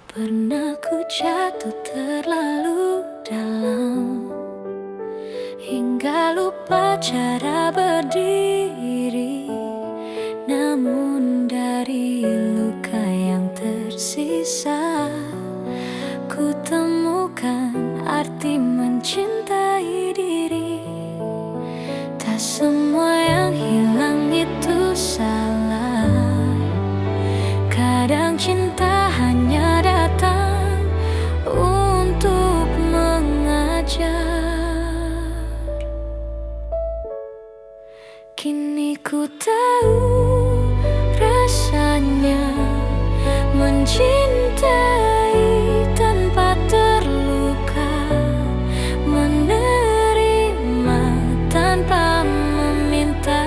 Pernah ku jatuh terlalu dalam hingga lupa cara berdiri. Namun dari luka yang tersisa, ku temukan arti mencintai diri. Tak semua yang hilang itu salah. Kadang cinta hanya datang untuk mengajar. Kini ku tahu rasanya mencintai tanpa terluka, menerima tanpa meminta,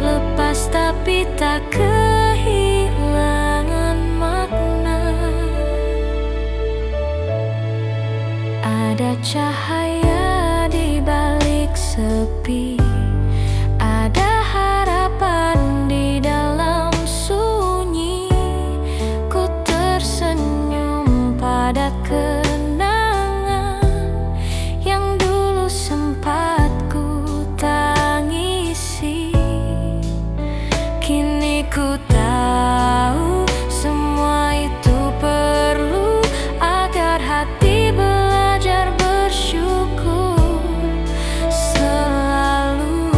lepas tapi tak kehilangan makna. Ada cahaya di balik sepi, ada harapan di dalam sunyi. Ku tersenyum pada kenangan yang dulu sempat ku tangisi. Kini ku tahu semua itu perlu agar hati belajar bersyukur selalu.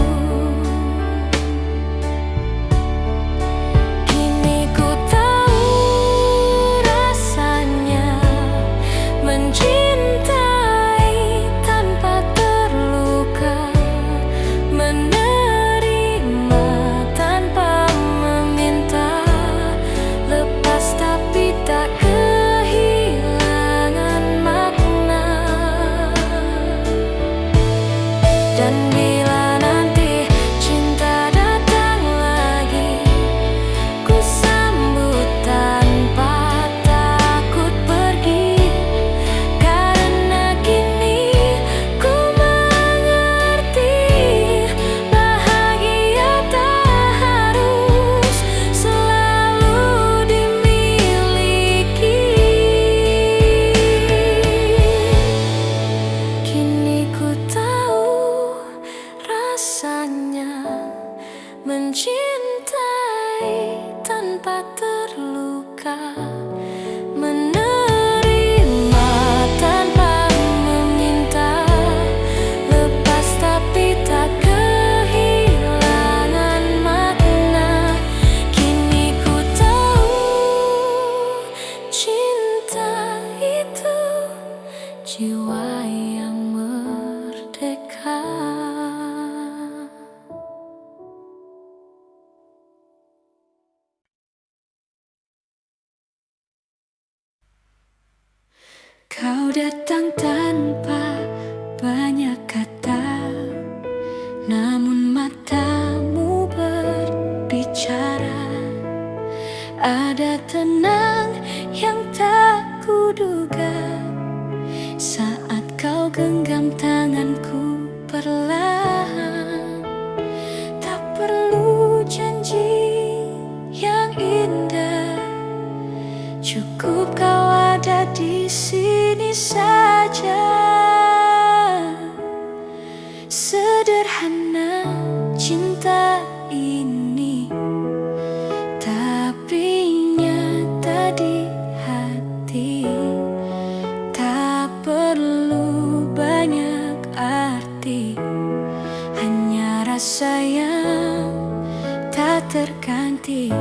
Kini ku tahu rasanya mencintai tanpa terluka, menerima tanpa meminta, lepas tapi tak kehilangan makna. Dan bila nanti cinta datang lagi, ku sambut tanpa takut pergi. Karena kini ku mengerti, bahagia tak harus selalu dimiliki. Kini ku tahu rasanya mencintai tanpa terluka, menerima tanpa meminta, lepas tapi tak kehilangan makna. Kini ku tahu cinta itu jiwa yang merdeka. Kau datang tanpa banyak kata, namun matamu berbicara. Ada tenang yang tak kuduga saat kau genggam tanganku perlahan. Tak perlu janji yang indah, cukup kau ada di sini saja. Sederhana cinta ini, tapi nyata di hati. Tak perlu banyak arti, hanya rasa yang tak terganti.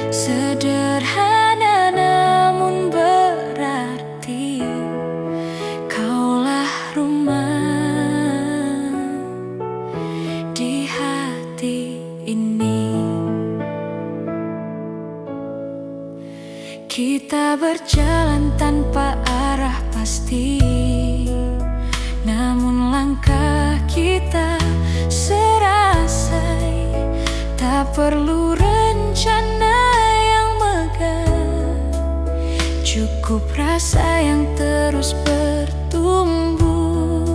Sederhana namun berarti, kaulah rumah di hati ini. Kita berjalan tanpa arah pasti, namun langkah kita serasai. Tak perlu rencana yang megah, cukup rasa yang terus bertumbuh.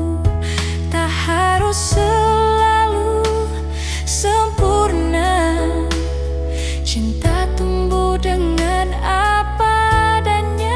Tak harus selalu sempurna, cinta tumbuh dengan apa adanya.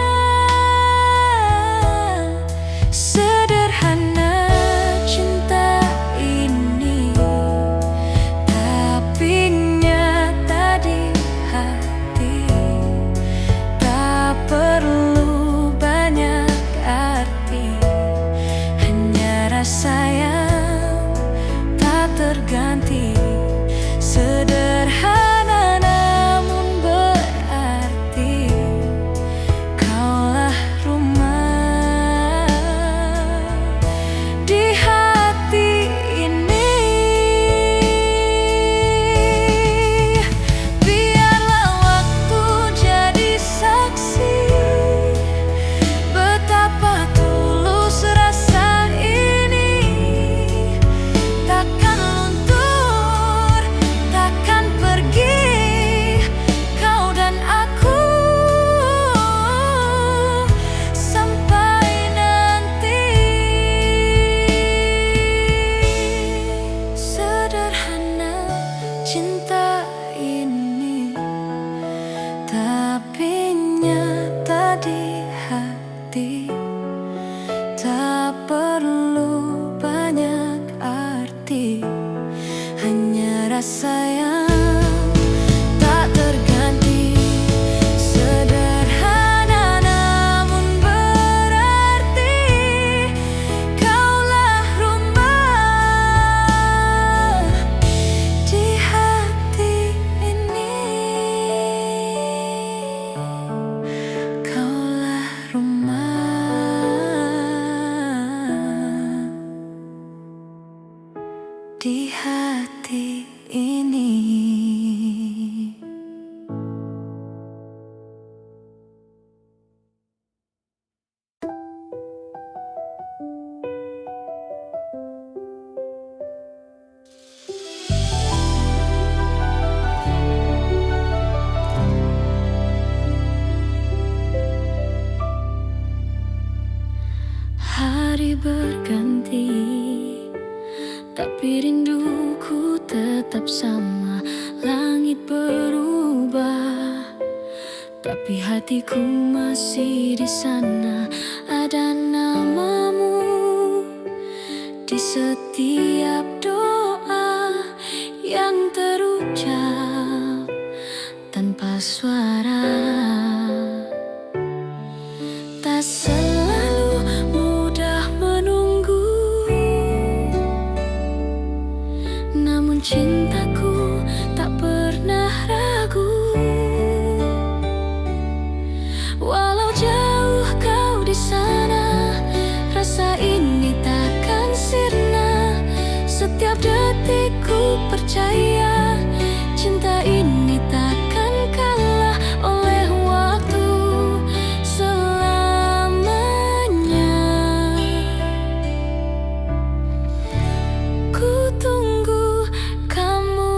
di hati. Tak perlu banyak arti, hanya rasa yang tak terganti. Sederhana namun berarti, kaulah rumah di hati ini. Kaulah rumah di hati ini. Hari berganti, tapi rinduku tetap sama. Langit berubah, tapi hatiku masih di sana. Ada namamu di setiap doa yang terucap tanpa suara. Tak selalu mudah menunggu, namun cintaku tak pernah ragu. Walau jauh kau di sana, rasa ini takkan sirna. Setiap detikku percaya, cinta ini takkan kalah oleh waktu selamanya. Ku tunggu kamu.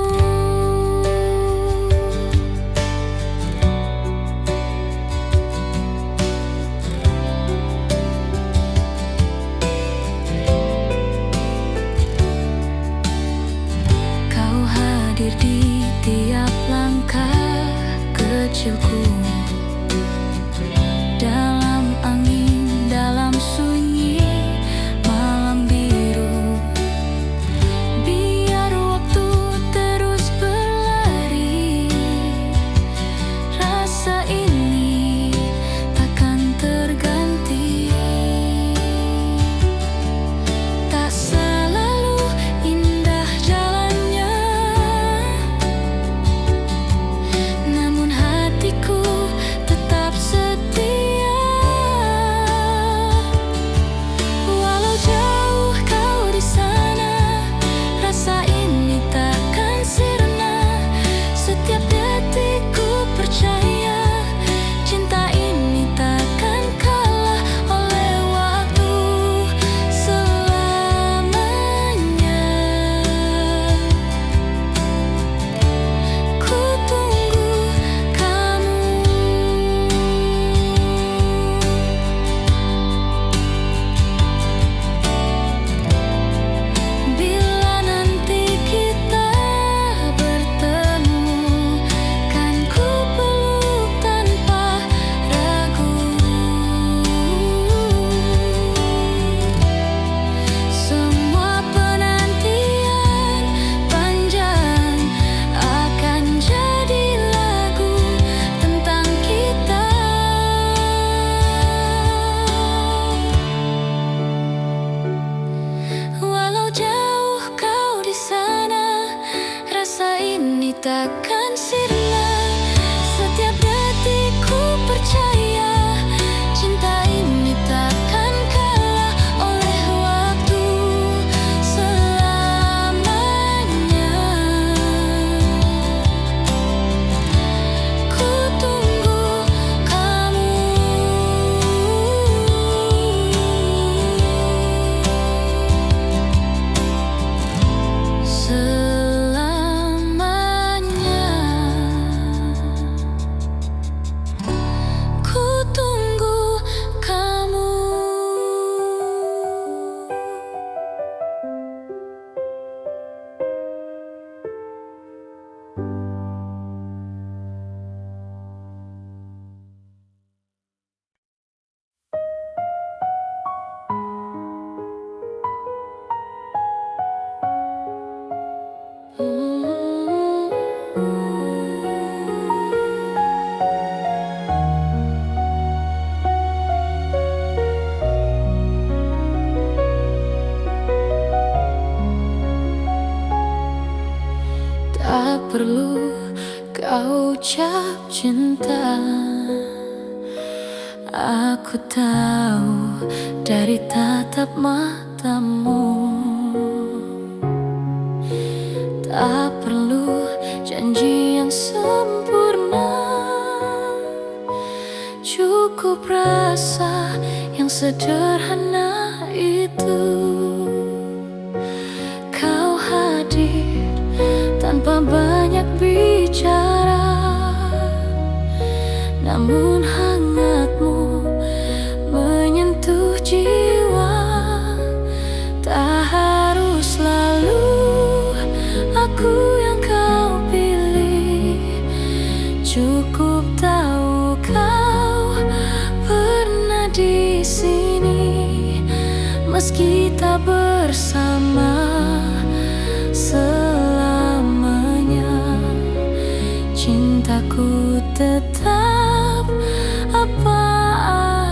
Kau hadir di tiap langkah kecilku, dalam angin, dalam sunyi malam biru. Biar waktu terus berlari, rasa ini takkan terganti. Tak selalu indah jalannya, namun hatiku ucap cinta. Aku tahu dari tatap matamu, tak perlu janji yang sempurna, cukup rasa yang sederhana itu. Kau hadir tanpa banyak bicara, namun hangatmu menyentuh jiwa. Tak harus selalu aku yang kau pilih, cukup tahu kau pernah di sini. Meski tak bersama selamanya, cintaku tetap apa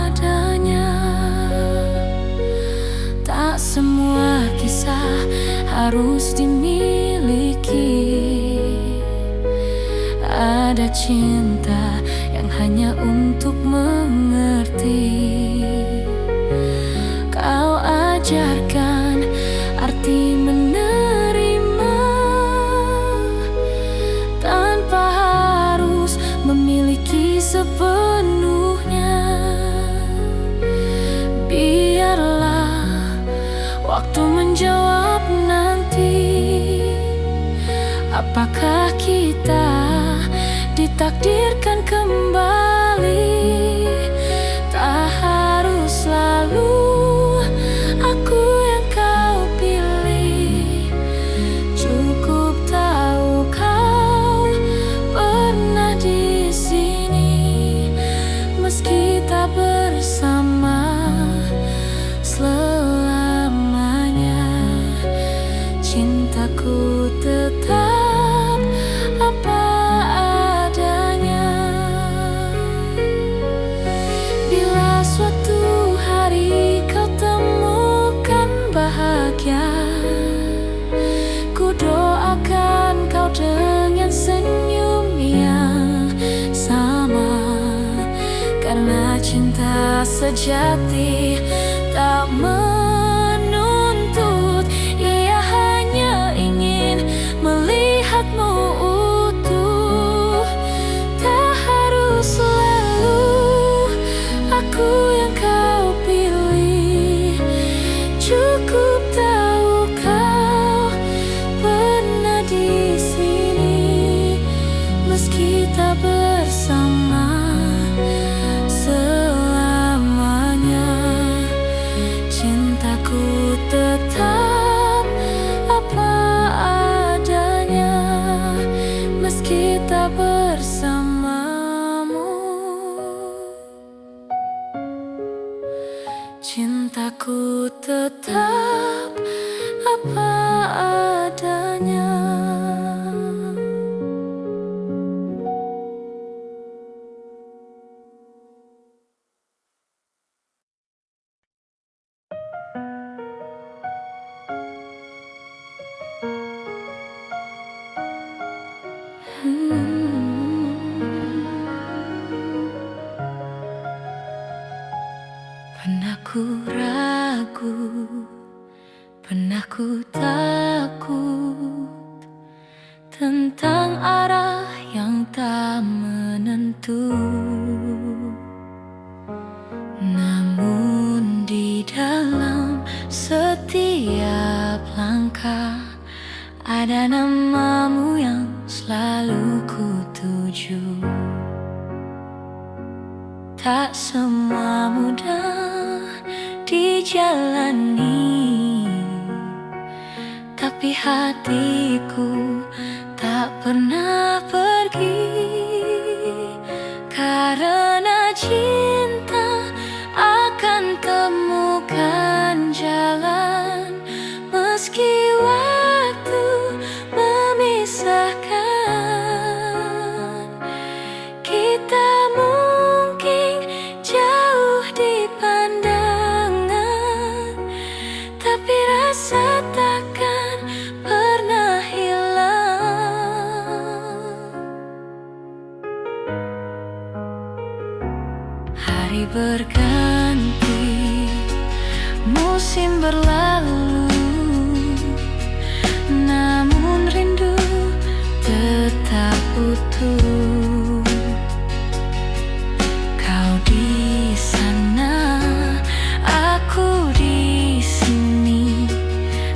adanya. Tak semua kisah harus dimiliki, ada cinta yang hanya untuk mengerti. Kau ajarkan arti menerima tanpa harus memiliki sepenuhnya. Biarlah waktu menjawab nanti, apakah kita ditakdirkan kembali. Tak harus selalu aku yang kau pilih, cukup tahu kau pernah di sini. Meski tak bersama selamanya, cintaku tetap apa adanya. Bila suatu hari kau temukan bahagia, ku doakan kau dengan senyum yang sama. Karena cinta sejati tak menuntut, ia hanya ingin melihatmu utuh. Tak harus selalu aku yang kau pilih, cukup tahu kau pernah di sini. Meski tak bersama selamanya, cintaku tetap apa adanya. Meski tak bersamamu, cintaku tetap apa adanya. Pernah ku ragu, pernah ku takut tentang arah yang tak menentu. Namun di dalam setiap langkah ada namamu yang selalu ku tuju. Tak semua mudah dijalani, tapi hatiku tak pernah pergi. Karena cinta akan temukan jalan, meski waktu memisahkan. Kita mungkin jauh di pandangan, tapi rasa takkan pernah hilang. Hari berganti, musim berlalu, namun rindu tetap utuh. Kau di sana, aku di sini,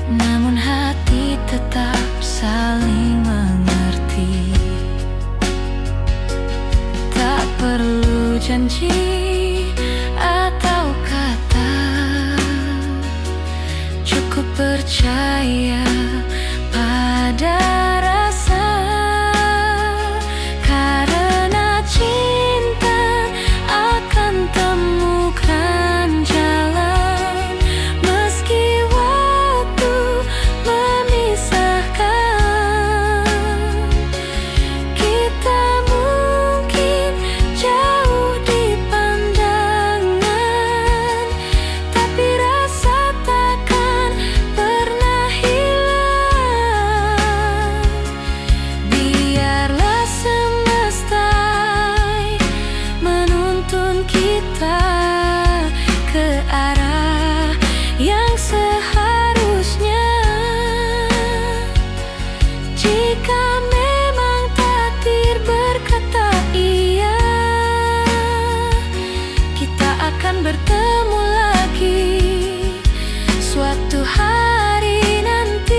namun hati tetap saling mengerti. Tak perlu janji atau kata, cukup percaya pada rasa. Karena cinta akan temukan jalan, meski waktu memisahkan. Kita mungkin jauh di pandangan, tapi rasa takkan pernah hilang. Biarlah semesta menuntun kita ke arah yang seharusnya. Jika memang takdir berkata iya, kita akan bertemu lagi suatu hari nanti.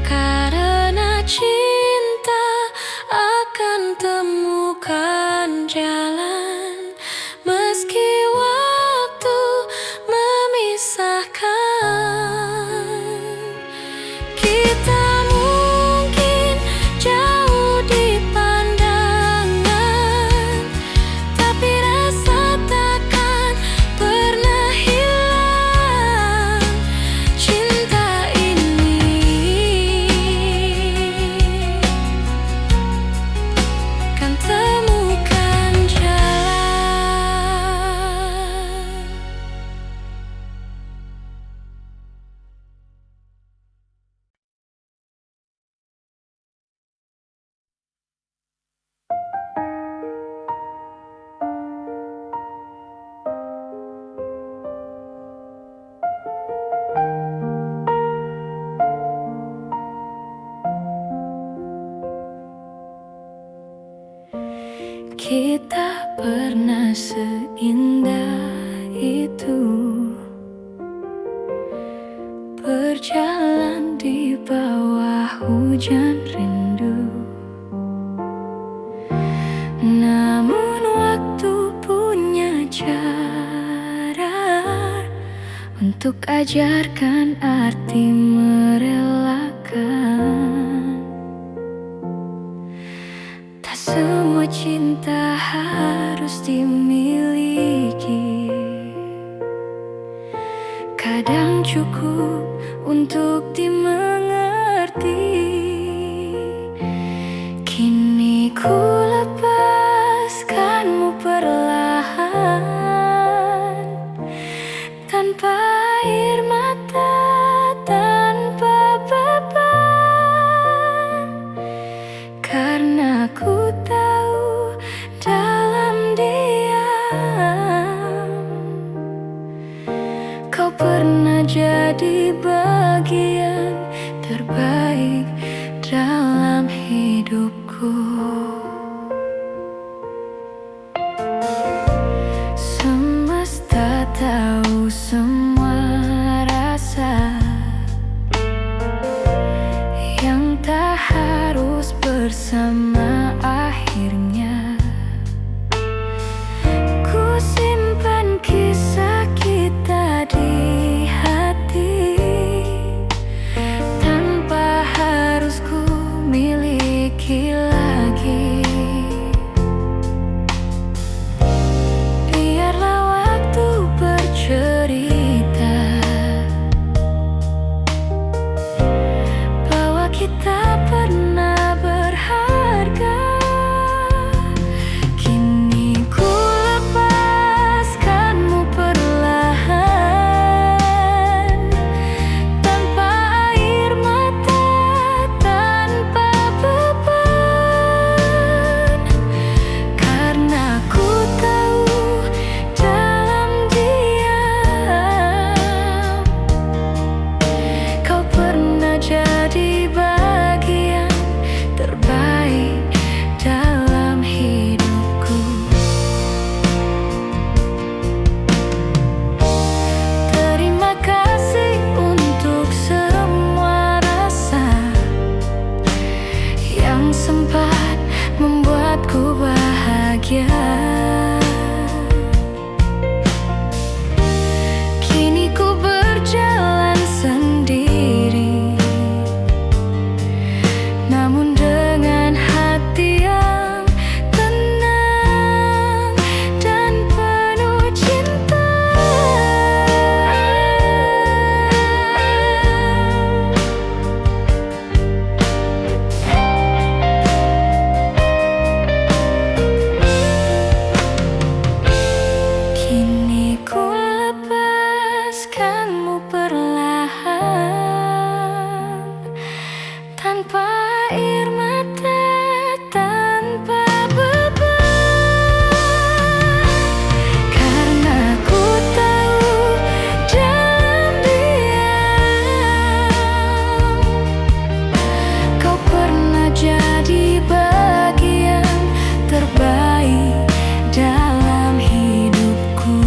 Karena cinta akan temukan jalan, meski waktu memisahkan. Kita mungkin jauh di pandangan, tapi rasa takkan pernah hilang. Cinta ini kan temukan jalan. Kita pernah seindah itu, berjalan di bawah hujan rindu. Namun waktu punya cara untuk ajarkan arti merelakan. Tak semua cinta harus dimiliki, kadang cukup untuk dimengerti. Kini ku lepaskanmu perlahan, tanpa air mata, tanpa beban. Karena ku tahu dalam diam, kau pernah jadi bagian terbaik dalam hidupku. Semesta tahu semua rasa yang tak harus bersama akhirnya. Ku simpan kisah kita di hati, tanpa harus ku miliki lagi. yang sempat membuatku bahagia. Kini ku berjalan sendiri, namun dengan hati yang tenang dan penuh cinta. Kini ku lepaskanmu perlahan, tanpa air mata, tanpa beban. Karena ku tahu dalam diam kau pernah jadi bagian terbaik dalam hidupku.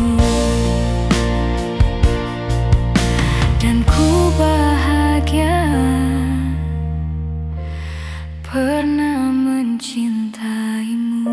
Dan ku bahagia pernah mencintaimu.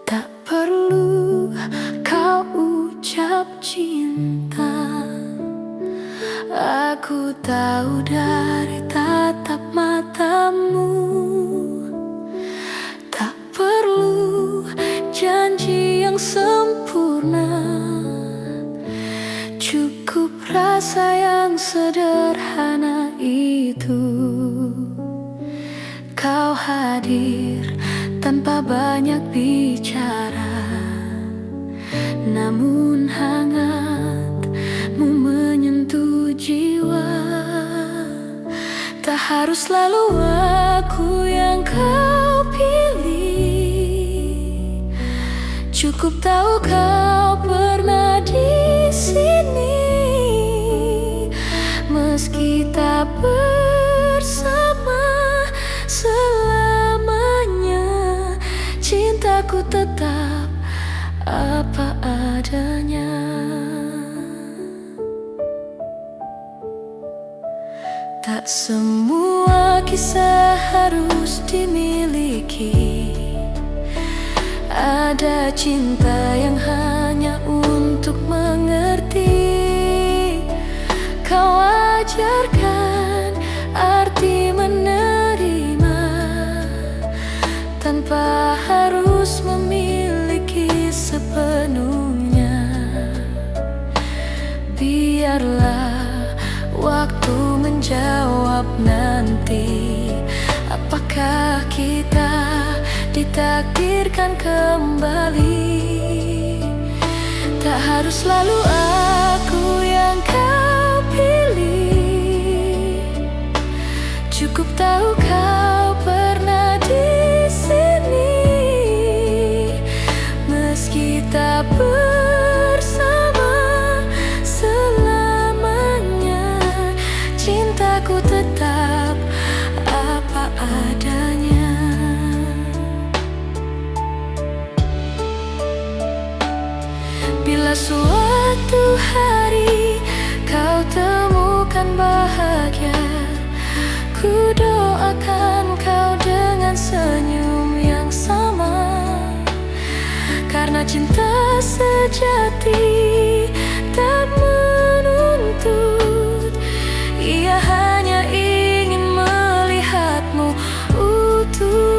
Tak perlu kau ucap cinta, aku tahu dari tatap matamu. Tak perlu janji yang sempurna, cukup rasa yang sederhana itu. Kau hadir tanpa banyak bicara, namun hangatmu menyentuh jiwa. Tak harus selalu aku yang kau pilih, cukup tahu kau pernah di sini. Meski tak bersama selamanya, cintaku tetap apa adanya. Tak semua kisah harus dimiliki, ada cinta yang hanya untuk mengerti. Kau ajarkan arti menerima, tanpa harus memiliki sepenuhnya. Biarlah waktu menjawab nanti, apakah kita ditakdirkan kembali. Tak harus selalu aku yang kau pilih, cukup tahu kau pernah di sini. Meski tak bersama selamanya, cintaku tetap apa adanya. Bila suatu hari kau temukan bahagia, ku doakan kau dengan senyum yang sama. Karena cinta sejati tak menuntut, ia hanya ingin melihatmu utuh.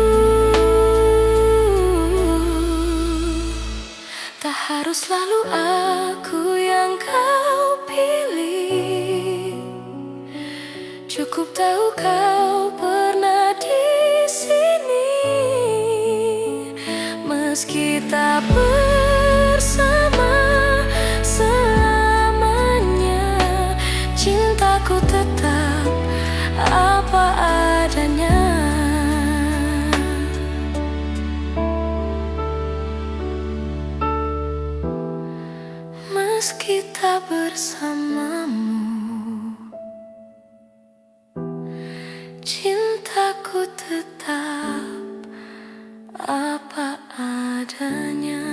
Tak harus selalu aku yang kau pilih, cukup tahu kau pernah di sini. Meski tak bersama meski tak bersamamu. Cintaku tetap apa adanya.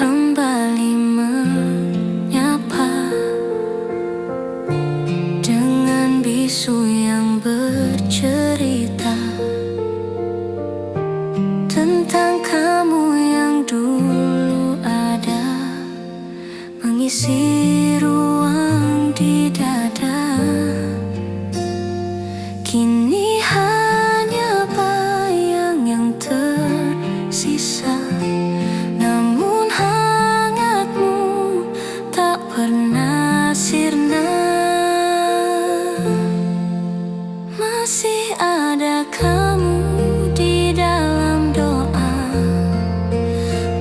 Kembali menyapa dengan bisu yang bercerita tentang kamu yang dulu ada, mengisi ruang di dada. Kini hanya bayang yang tersisa, namun hangatmu tak pernah sirna. Masih ada kamu di dalam doa,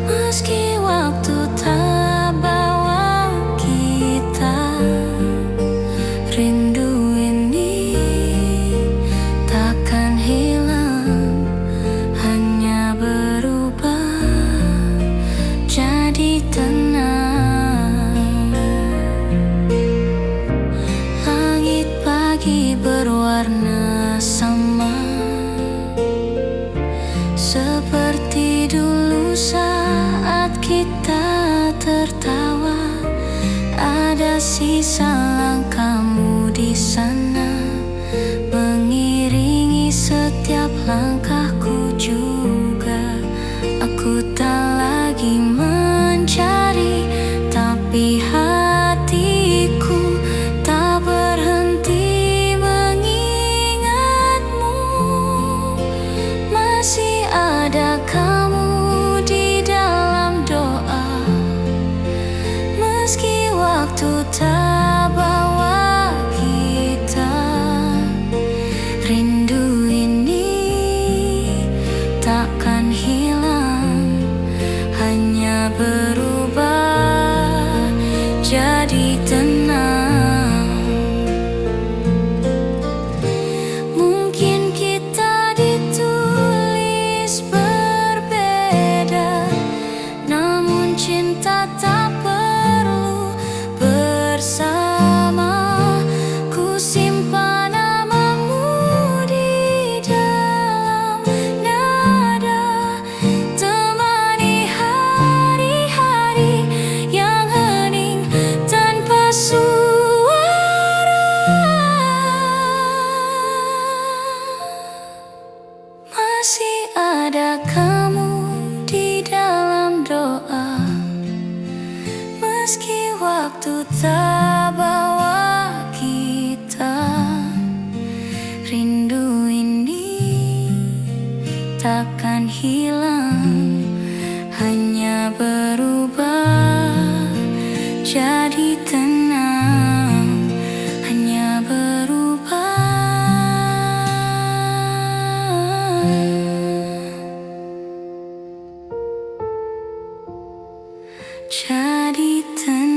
meski waktu tak bawa kita. Rindu ini takkan hilang, hanya berubah jadi tenang. Langit pagi berwarna sama, seperti dulu saat kita tertawa. Ada sisa langkahmu di sana, mengiringi setiap langkahku juga. Aku tak lagi mencari, tapi hatiku tak berhenti mengingatmu. Masih ada kamu di dalam doa, meski waktu tak bawa kita. Rindu ini takkan hilang, hanya berubah jadi tenang. Mungkin kita ditulis berbeda, namun cinta tak perlu bersama. Ku simpan namamu di dalam nada, temani hari-hari yang hening tanpa suara. Masih ada kamu di dalam doa, meski waktu tak bawa kita. Rindu ini takkan hilang, hanya berubah jadi tenang. Hanya berubah jadi tenang.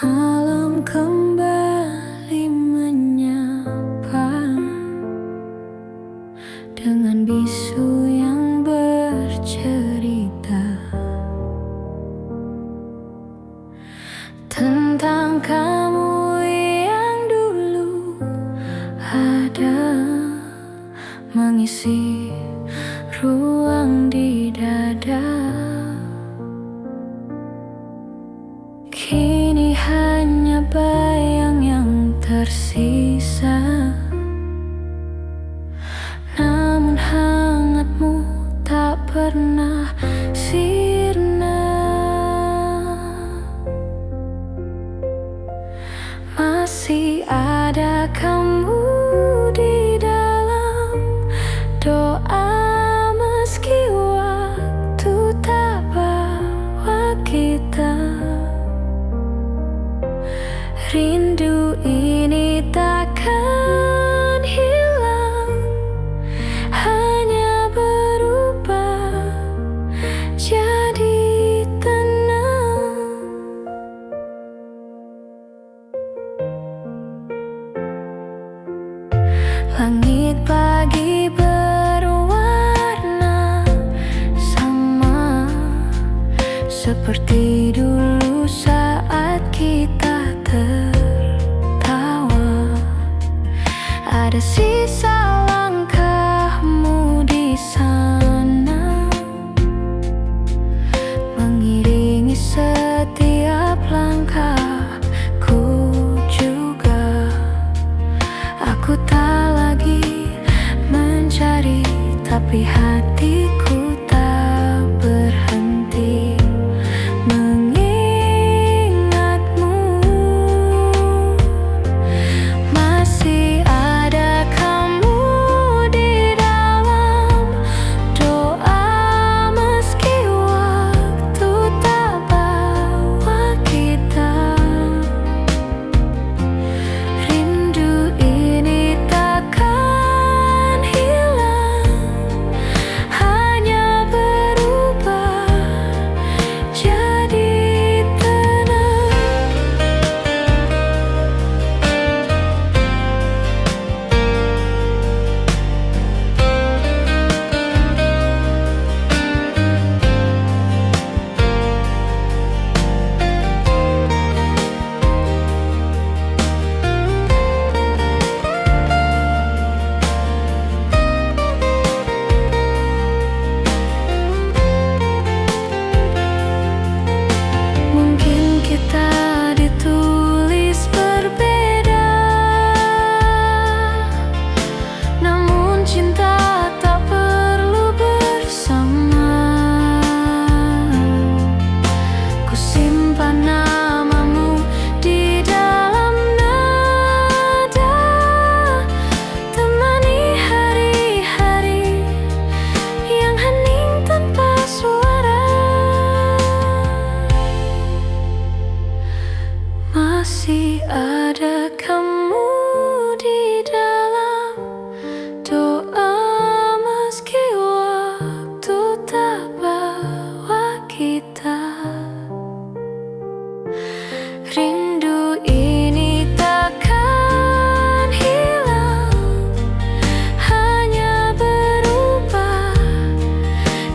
Malam kembali menyapa dengan bisu yang bercerita tentang kamu yang dulu ada, mengisi ruang di dada. Kini hanya bayang yang Masih ada kamu di dalam doa, meski waktu tak bawa kita. Rindu ini takkan hilang, hanya berubah jadi tenang. Langit pagi berwarna sama, seperti dulu saat kita tertawa. Ada sisa langkahmu di sana, mengiringi setiap langkahku juga. Aku tak lagi mencari, tapi hatiku tak berhenti mengingatmu. Masih ada kamu di dalam doa, meski waktu tak bawa kita. Rindu ini takkan hilang, hanya berubah jadi tenang. Mungkin kita ditulis berbeda, namun cinta tak perlu bersama. Ku simpan namamu di dalam nada, temani hari-hari yang hening tanpa suara. Masih ada kamu di dalam doa, meski waktu tak bawa kita. Rindu ini takkan hilang, hanya berubah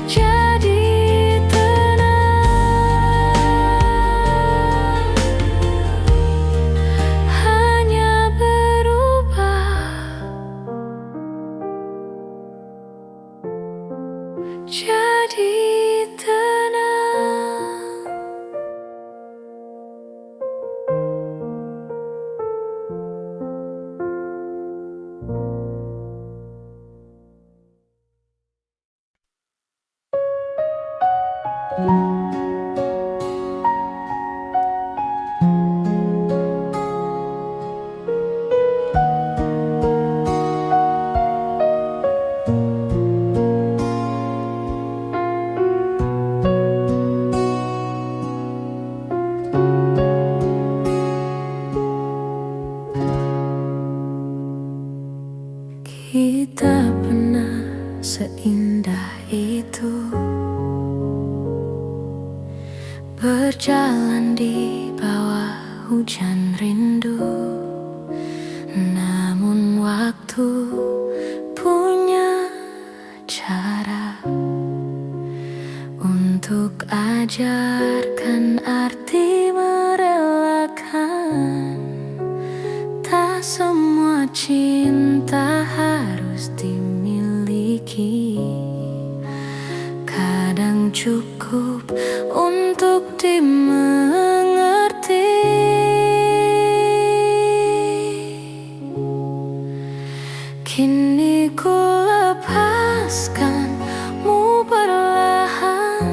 jadi tenang. Hanya berubah jadi tenang. Kita pernah seindah itu, berjalan di bawah hujan rindu. Namun waktu punya cara untuk ajarkan arti merelakan. Tak semua cinta harus dimiliki, kadang cukup untuk dimengerti. Kini ku lepaskanmu perlahan,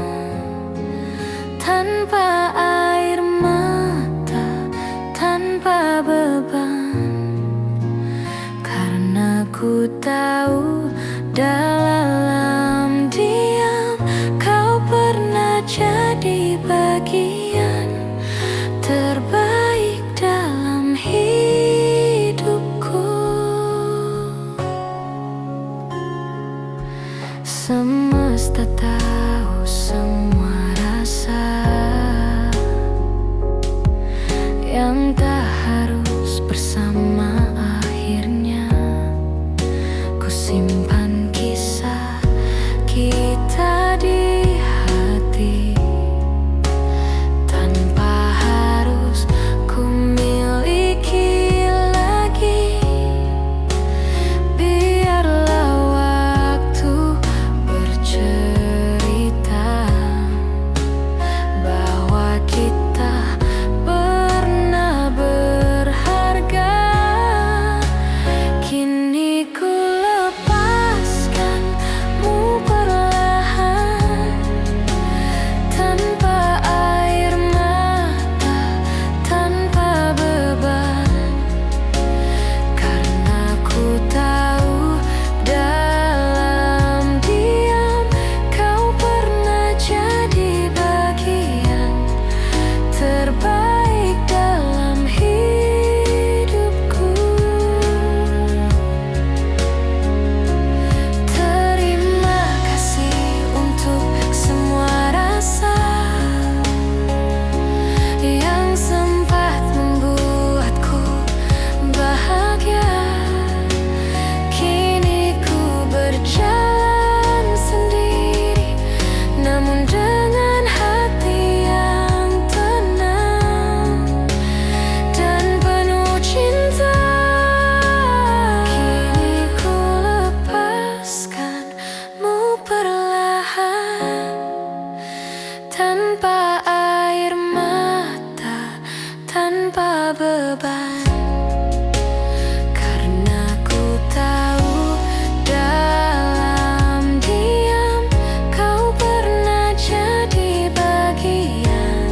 tanpa air mata, tanpa beban, karena ku tahu dalam diam kau pernah jadi bagian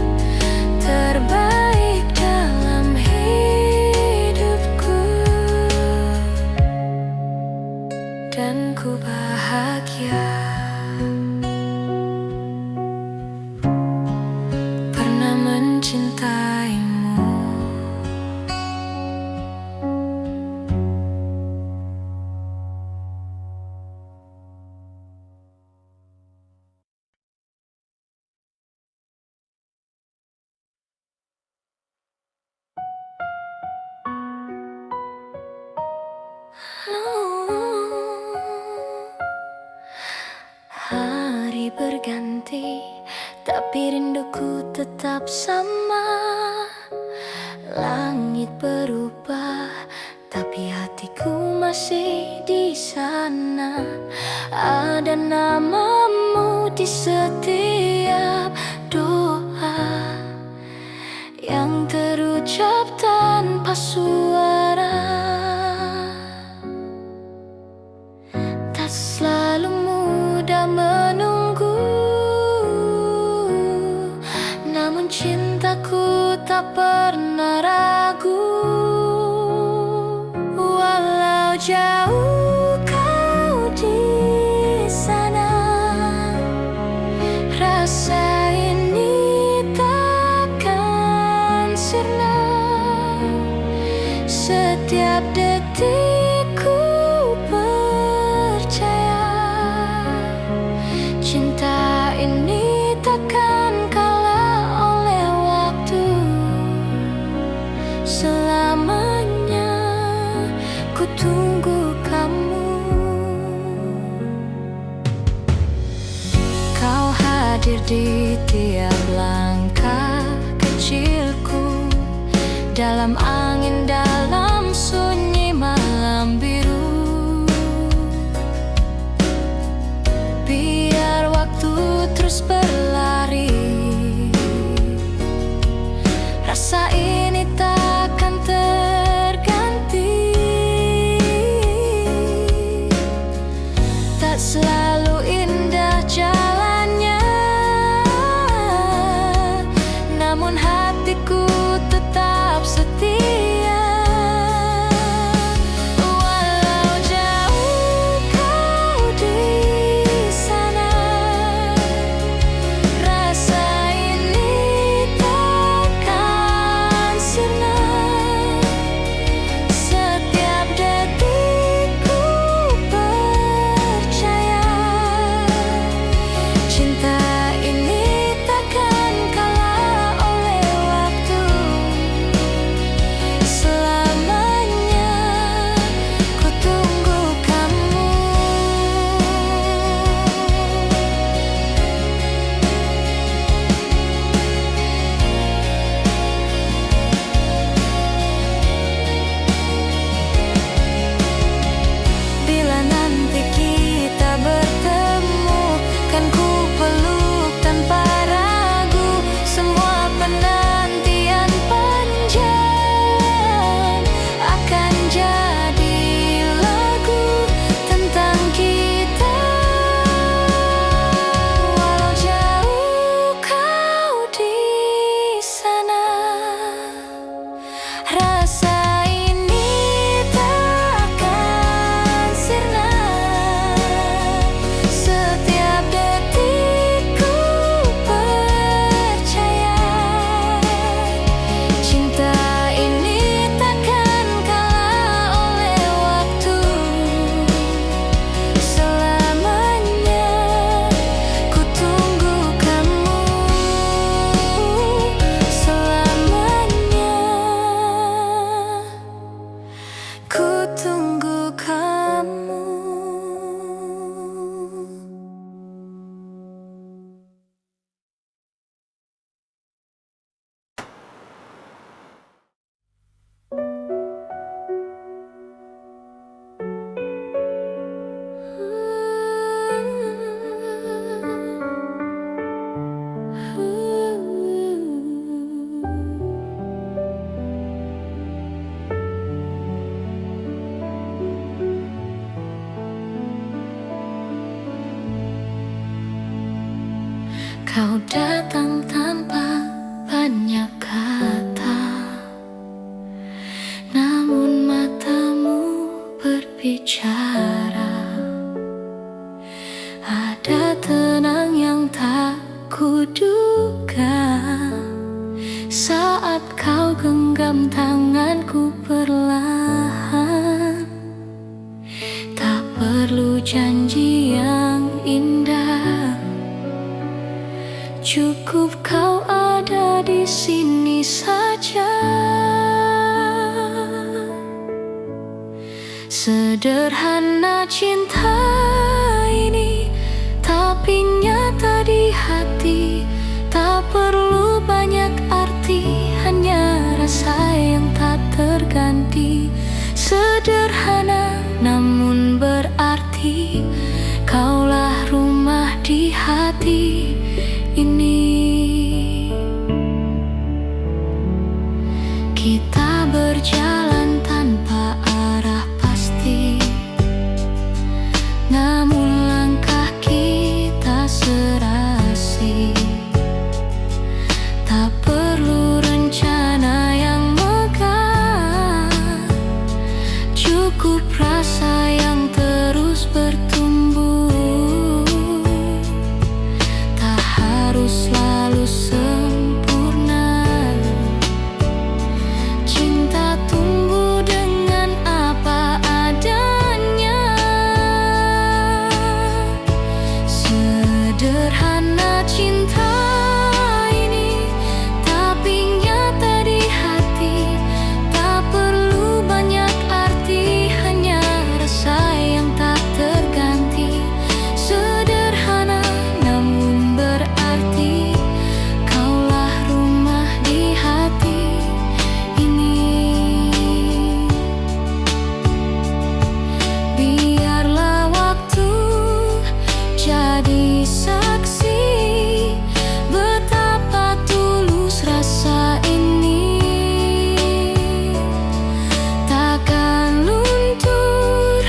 terbaik dalam hidupku. Dan ku bahagia pernah mencintaimu. Hari berganti, tapi rinduku tetap sama. Langit berubah, tapi hatiku masih di sana. Ada namamu di setiap doa yang terucap tanpa suara. Tak selalu mudah menunggu, namun cintaku tak pernah ragu. Walau jauh kau di sana, rasa ini takkan sirna. Setiap detikku percaya, cinta ini takkan kalah oleh waktu. Selamanya ku tunggu kamu. Kau hadir di tiap langkah kecilku, dalam angin, dalam sunyi malam biru. Biar waktu terus berlari, rasa ini takkan terganti. Tak selalu indah jalannya, namun hatiku tetap setia. Walau jauh kau di sana, rasa ini takkan Kau datang tanpa banyak kata, namun matamu berbicara. Ada tenang yang tak kuduga saat kau genggam tanganku perlahan. Tak perlu janji yang indah, cukup kau ada di sini saja. Sederhana cinta ini, tapi nyata di hati. Tak perlu banyak arti, hanya rasa yang tak terganti. Sederhana namun berarti, kaulah rumah di hati ini. Kita berjalan tanpa arah pasti, namun langkah kita serasi. Tak perlu rencana yang megah, cukup rasa yang terus bertumbuh. Tak harus selalu sempurna, cinta tumbuh dengan apa adanya. Sederhana cinta ini, tapi nyata di hati. Tak perlu banyak arti, hanya rasa yang tak terganti. Sederhana namun berarti, kaulah rumah di hati ini. Biarlah waktu jadi saksi betapa tulus rasa ini. Takkan luntur,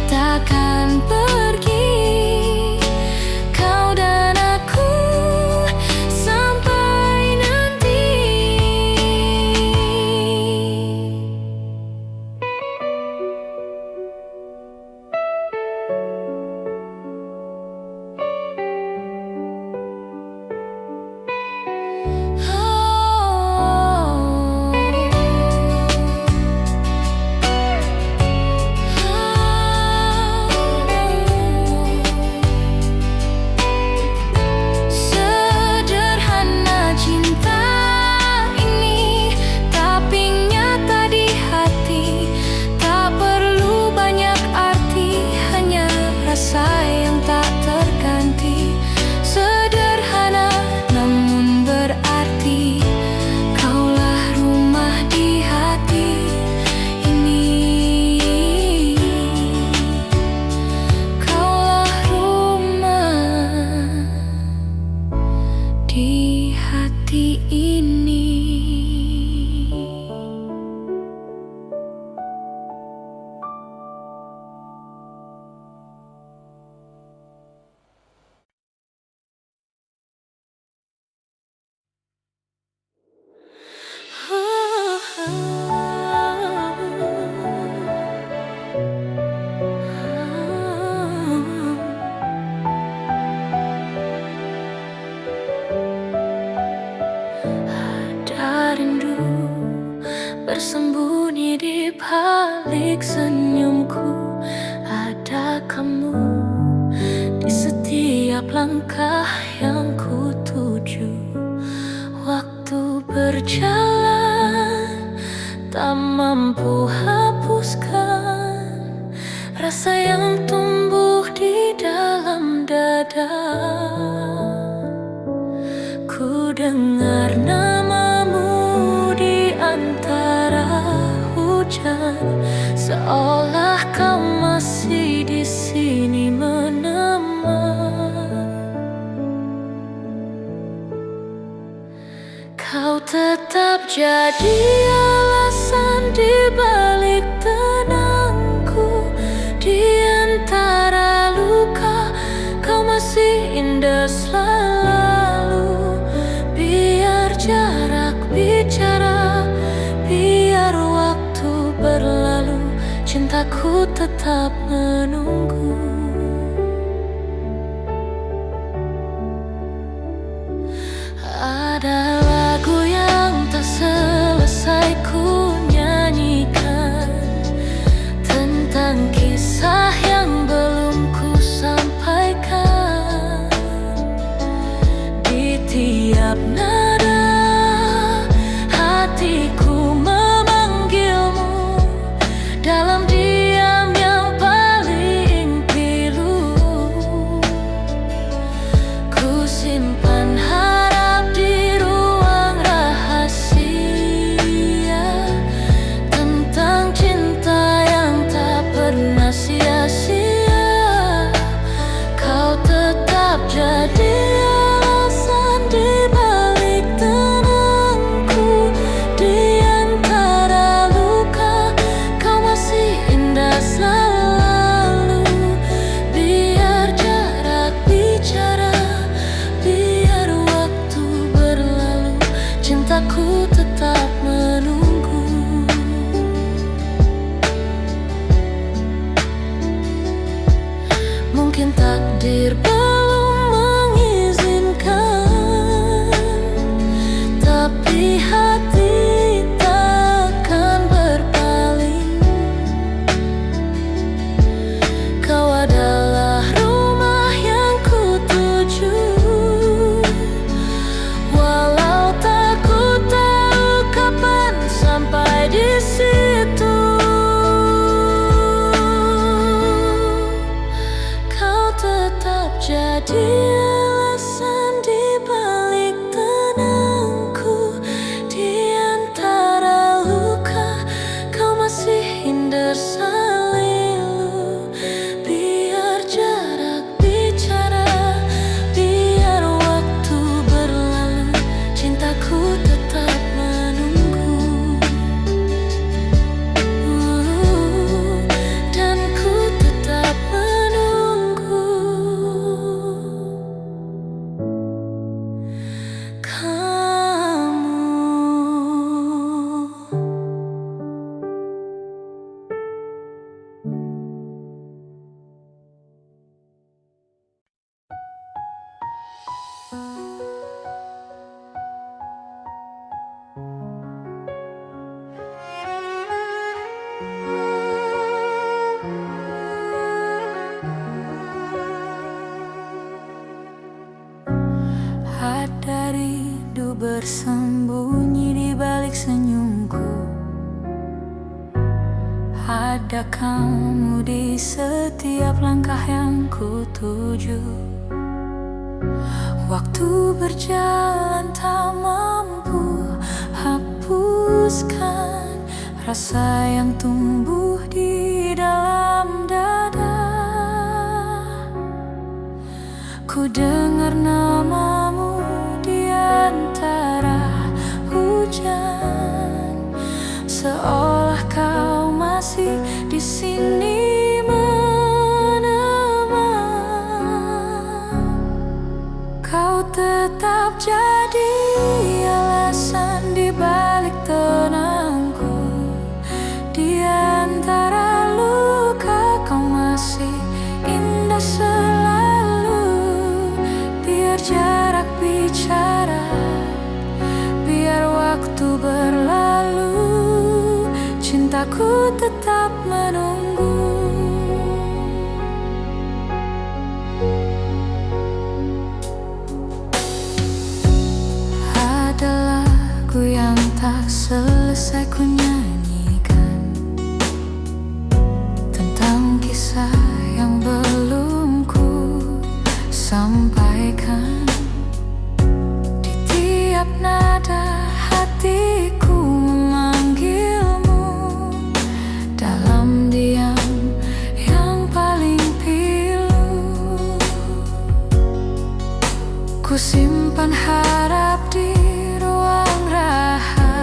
takkan pergi, kau dan aku sampai nanti. Sederhana cinta ini, tapi nyata di hati. Tak perlu banyak arti, hanya rasa yang tak terganti. Sederhana namun berarti, kaulah rumah di hati ini. Kaulah rumah di hati ini. Ada rindu bersembunyi di balik senyumku. Ada kamu di setiap langkah yang ku tuju. Waktu berjalan tak mampu hapuskan rasa yang tumbuh di dalam dada. Ku dengar namamu di antara hujan, seolah kau masih di sini menempel. Kau tetap jadi alasan di balik tenangku. Di antara luka, kau masih indah selalu. cintaku tetap menunggu. Ada lagu yang tak selesai ku nyanyikan, tentang kisah yang belum ku sampaikan. Di tiap nada hatiku memanggilmu, dalam diam yang paling pilu. Ku simpan harap di ruang rahasia, tentang cinta yang tak pernah sia-sia. Kau tetap jadi alasan di balik tenangku. Di antara luka, kau masih indah selalu. Biar jarak bicara, biar waktu berlalu, cintaku tetap menunggu. Mungkin takdir belum mengizinkan, tapi hati takkan berpaling. Kau adalah rumah yang ku tuju, walau tak ku tahu kapan sampai di situ. Kau tetap jadi alasan di balik tenangku. Di antara luka, kau masih hindar selalu. Biar jarak bicara, biar waktu berlalu, cintaku tetap menunggu. Dan ku tetap menunggu kamu. Ada rindu bersembunyi di balik senyumku. Ada kamu di setiap langkah yang ku tuju. Waktu berjalan tak mampu hapuskan rasa yang tumbuh di dalam dada. Ku dengar namamu di antara hujan, seolah kau masih di sini menemani. Kau tetap jadi alasan di balik tenangku. Di antara luka, kau masih indah selalu. Biar jarak bicara, biar waktu berlalu, cintaku tetap menunggu. Ada lagu yang tak selesai ku nyanyikan, tentang kisah yang belum ku sampaikan. Di tiap nada hatiku memanggilmu, dalam diam yang paling pilu. Ku simpan harap di ruang rahasia,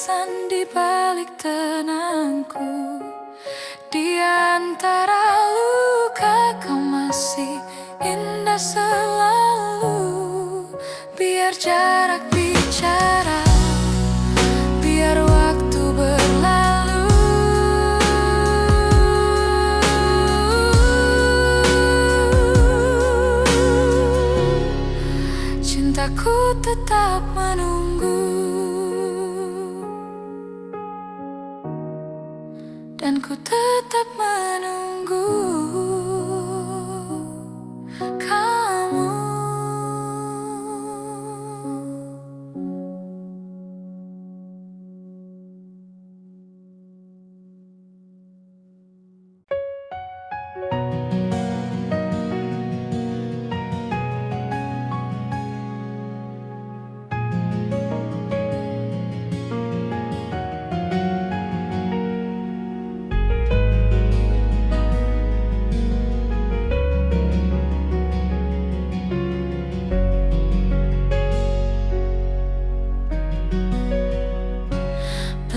alasan di balik tenangku. Di antara luka kau masih indah selalu. Biar jarak bicara, biar waktu berlalu, cintaku tetap menunggu. Dan ku tetap menunggu kamu.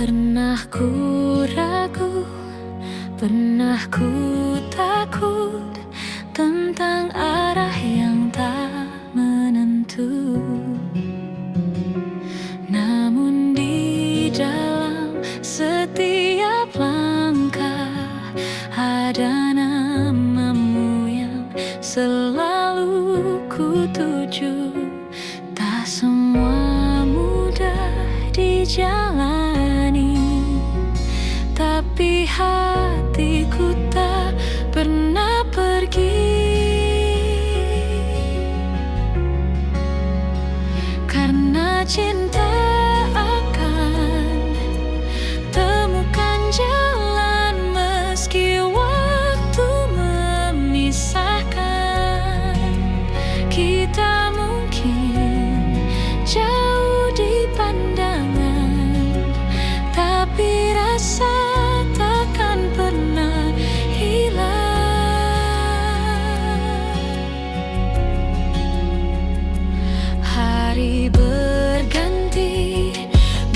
Pernah ku ragu, pernah ku takut tentang arah yang tak menentu. Namun di dalam setiap langkah ada namamu yang selalu ku tuju. Tak semua mudah dijalani, tapi hatiku tak pernah pergi. Karena cinta akan temukan jalan meski waktu memisahkan. Kita mungkin jauh di pandangan, tapi rasa takkan pernah hilang. Hari berganti,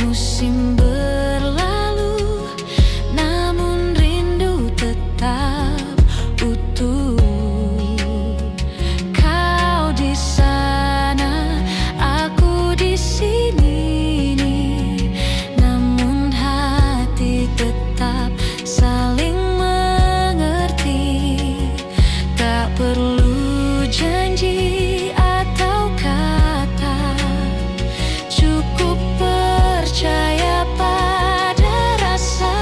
musim berlalu, namun rindu tetap utuh. Kau di sana, aku di sini, namun hati tetap saling mengerti. Tak perlu janji atau kata, cukup percaya pada rasa.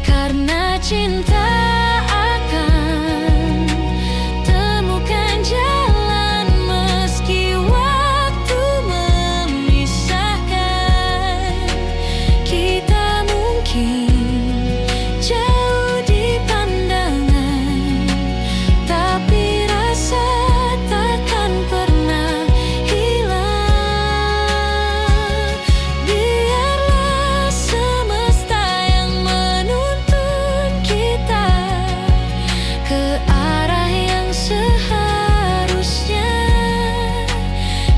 Karena cinta akan temukan jalan meski waktu memisahkan. Kita mungkin jauh di pandangan, tapi rasa takkan pernah hilang. Biarlah semesta yang menuntun kita ke arah yang seharusnya.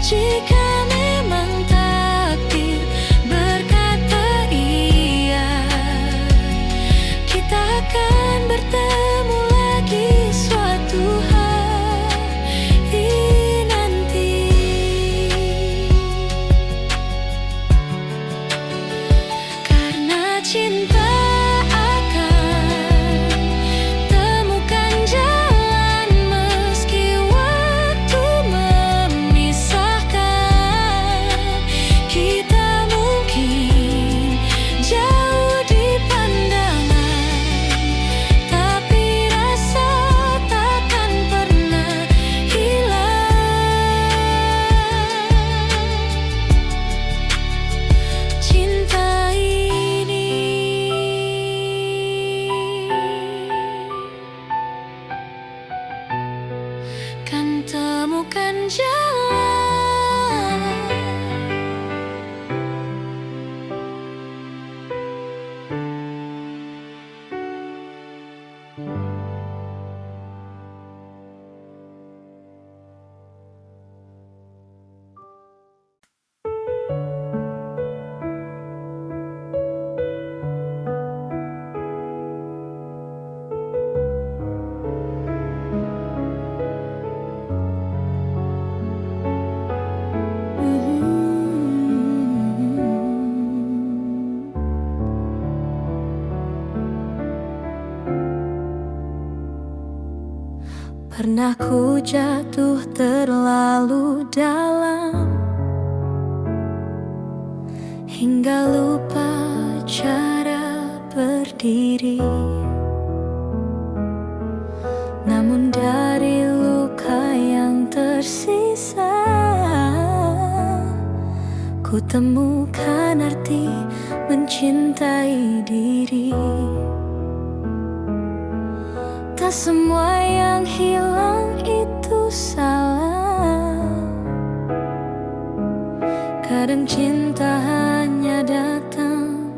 Jika memang takdir berkata iya, kita akan bertemu lagi suatu hari nanti. Karena cinta akan temukan jalan meski waktu memisahkan. Pernah ku jatuh terlalu dalam hingga lupa cara berdiri. Namun dari luka yang tersisa, ku temukan arti mencintai diri. Tak semua yang hilang itu salah. Kadang cinta hanya datang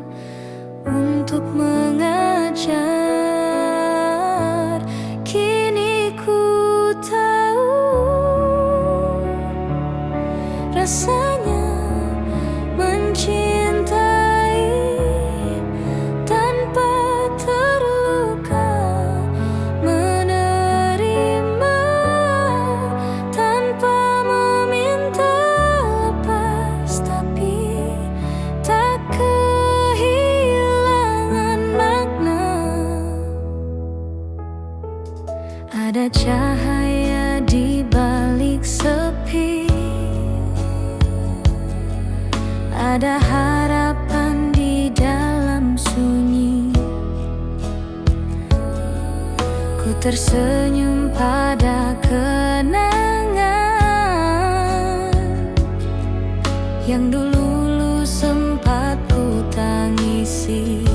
untuk mengajar. Kini ku tahu rasanya mencintai tanpa terluka, menerima tanpa meminta lepas, tapi tak kehilangan makna. Ada cahaya di balik sepi, ada harapan di dalam sunyi. Ku tersenyum pada kenangan yang dulu sempat ku tangisi.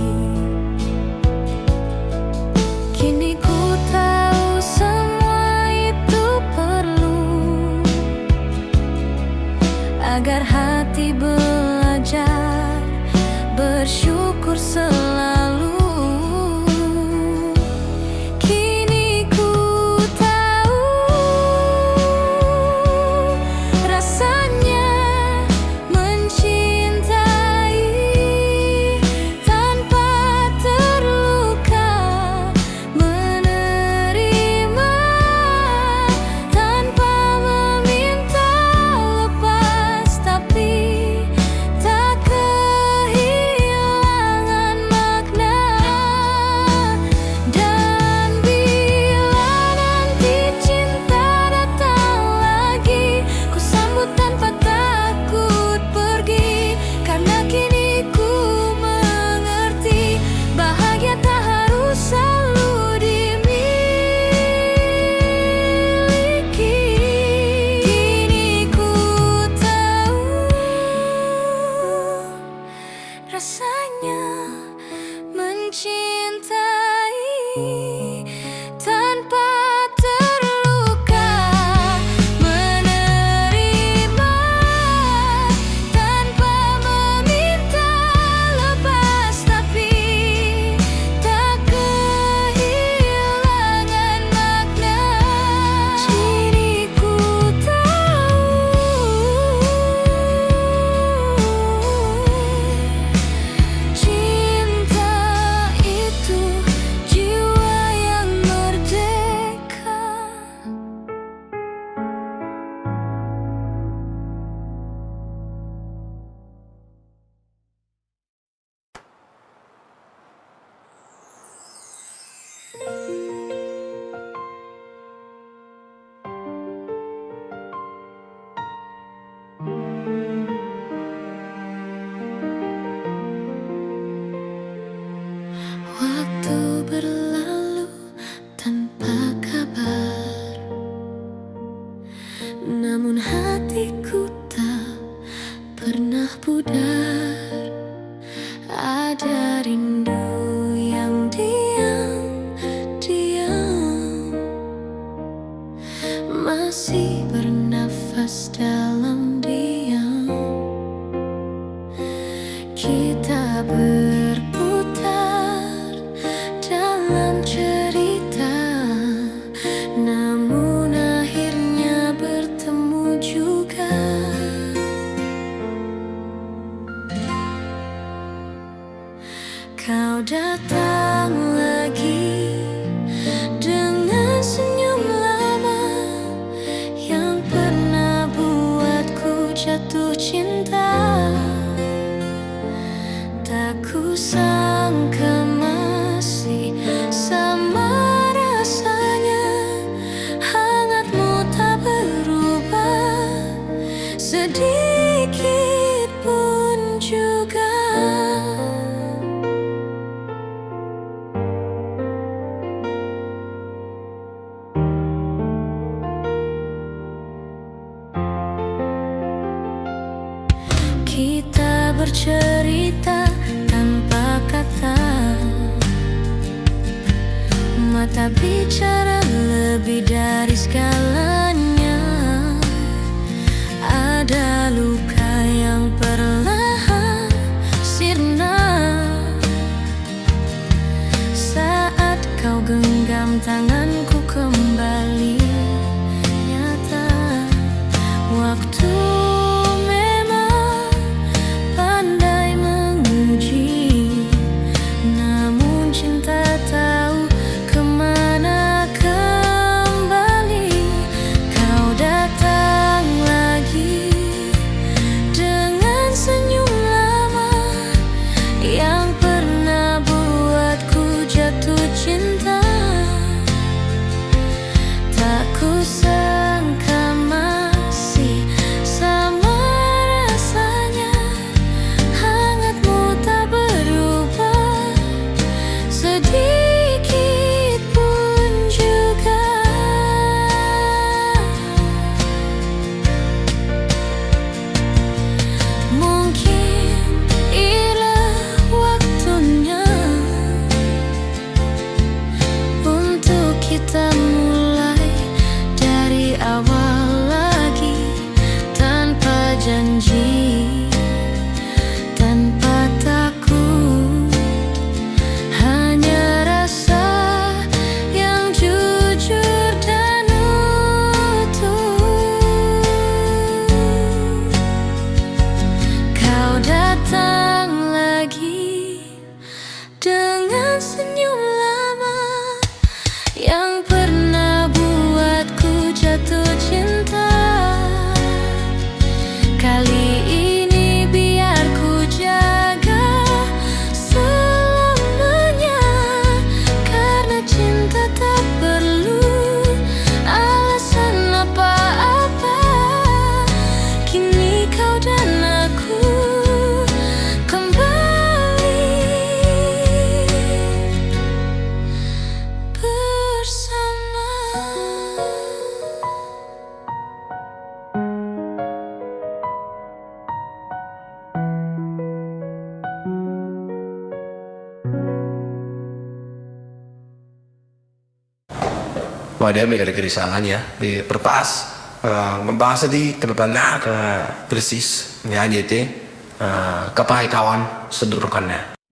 Kini ku tahu semua itu perlu agar hati belajar bersyukur selalu. Kini ku tahu rasanya mencintai tanpa terluka, menerima tanpa meminta lepas, tapi tak kehilangan makna. Dan bila nanti cinta datang lagi, ku sambut tanpa takut pergi. Karena kini ku mengerti, bahagia tak harus selalu dimiliki. Kini ku tahu rasanya mencintai tanpa terluka, menerima tanpa meminta lepas, tapi tak kehilangan makna. Kini ku tahu cinta itu jiwa yang merdeka. Waktu berlalu tanpa kabar, namun hatiku tak pernah pudar. Ada rindu yang diam-diam masih bernafas dalam diam. Kita berputar dalam cerita, namun akhirnya bertemu juga. Kau datang lagi dengan senyum lama yang pernah buatku jatuh cinta. Tak kusangka masih sama rasanya. sedikit pun juga. Kita bercerita tanpa kata, mata bicara lebih dari segalanya. Ada luka yang perlahan sirna saat kau genggam tanganku kembali. Nyata waktu kita mulai dari awal lagi, tanpa janji, tanpa takut, hanya rasa yang jujur dan utuh. Kau datang lagi dengan senyum lama yang pernah buatku jatuh cinta. Kali ini biar ku jaga selamanya, karena cinta tak perlu alasan apa-apa. Kini kau dan aku kembali bersama. Wah, dia ada kerisangan ya di perpas membahas di terbalik ke krisis ya, jadi kapan kawan sedurkannya.